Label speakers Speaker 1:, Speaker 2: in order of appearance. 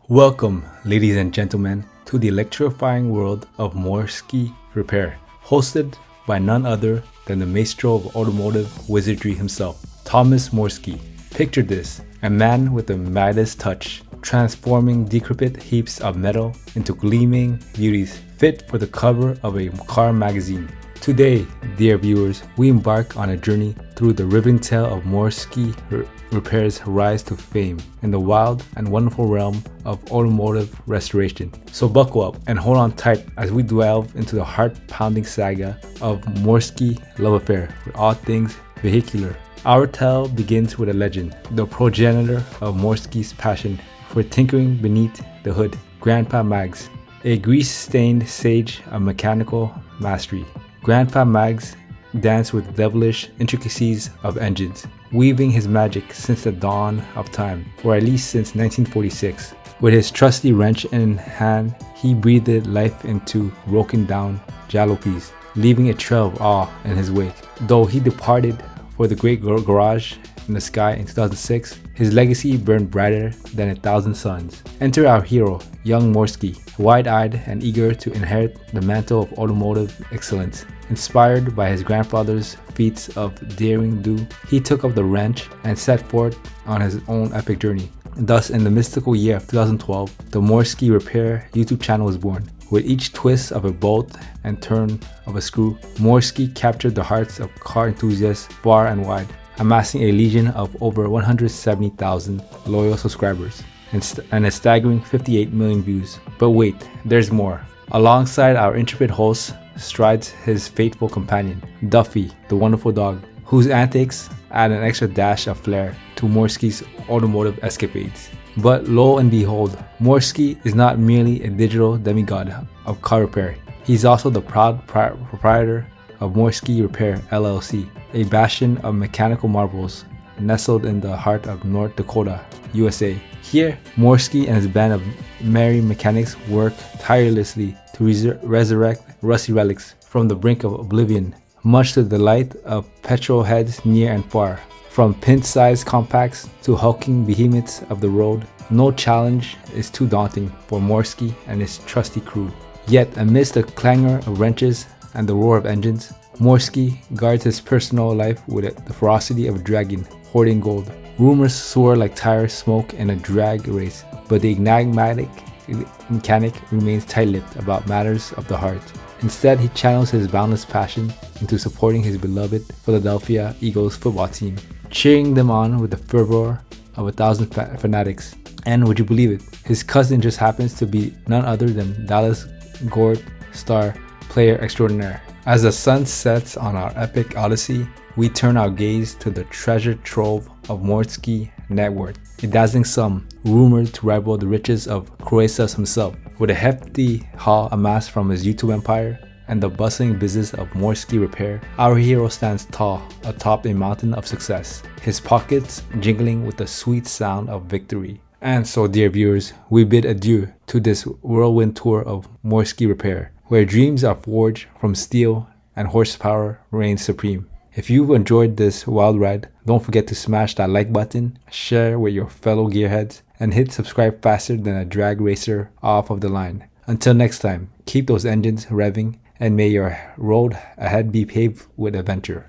Speaker 1: Welcome, ladies and gentlemen, to the electrifying world of Mortske repair, hosted by none other than the maestro of automotive wizardry himself, Thomas Mortske. Picture this, a man with a Midas touch, transforming decrepit heaps of metal into gleaming beauties fit for the cover of a car magazine. Today, dear viewers, we embark on a journey through the riveting tale of Mortske Repair's rise to fame in the wild and wonderful realm of automotive restoration. So buckle up and hold on tight as we delve into the heart-pounding saga of Mortske love affair with all things vehicular. Our tale begins with a legend, the progenitor of Mortske's passion for tinkering beneath the hood, Grandpa Mags, a grease-stained sage of mechanical mastery. Grandpa Mags danced with devilish intricacies of engines, weaving his magic since the dawn of time, or at least since 1946. With his trusty wrench in hand, he breathed life into broken down jalopies, leaving a trail of awe in his wake. Though he departed for the great garage in the sky in 2006, his legacy burned brighter than 1,000 suns. Enter our hero, young Mortske, wide-eyed and eager to inherit the mantle of automotive excellence. Inspired by his grandfather's feats of daring do, he took up the wrench and set forth on his own epic journey. Thus, in the mystical year of 2012, the Mortske Repair YouTube channel was born. With each twist of a bolt and turn of a screw, Mortske captured the hearts of car enthusiasts far and wide, amassing a legion of over 170,000 loyal subscribers and a staggering 58 million views. But wait, there's more. Alongside our intrepid host strides his faithful companion, Duffy, the wonderful dog, whose antics add an extra dash of flair to Mortske's automotive escapades. But lo and behold, Mortske is not merely a digital demigod of car repair. He's also the proud proprietor of Mortske Repair LLC, a bastion of mechanical marvels nestled in the heart of North Dakota, USA. Here, Mortske and his band of merry mechanics work tirelessly to resurrect rusty relics from the brink of oblivion, much to the delight of petrol heads near and far. From pint-sized compacts to hulking behemoths of the road, no challenge is too daunting for Mortske and his trusty crew. Yet, amidst the clangor of wrenches and the roar of engines, Mortske guards his personal life with the ferocity of a dragon hoarding gold. Rumors soar like tire smoke in a drag race, but the enigmatic mechanic remains tight-lipped about matters of the heart. Instead, he channels his boundless passion into supporting his beloved Philadelphia Eagles football team, cheering them on with the fervor of 1,000 fanatics. And would you believe it, his cousin just happens to be none other than Dallas Gord star player extraordinaire. As the sun sets on our epic odyssey, we turn our gaze to the treasure trove of Mortske net worth, a dazzling sum rumored to rival the riches of Croesus himself. With a hefty haul amassed from his YouTube empire and the bustling business of Mortske Repair, our hero stands tall atop a mountain of success, his pockets jingling with the sweet sound of victory. And so, dear viewers, we bid adieu to this whirlwind tour of Mortske Repair, where dreams are forged from steel and horsepower reigns supreme. If you've enjoyed this wild ride, don't forget to smash that like button, share with your fellow gearheads, and hit subscribe faster than a drag racer off of the line. Until next time, keep those engines revving, and may your road ahead be paved with adventure.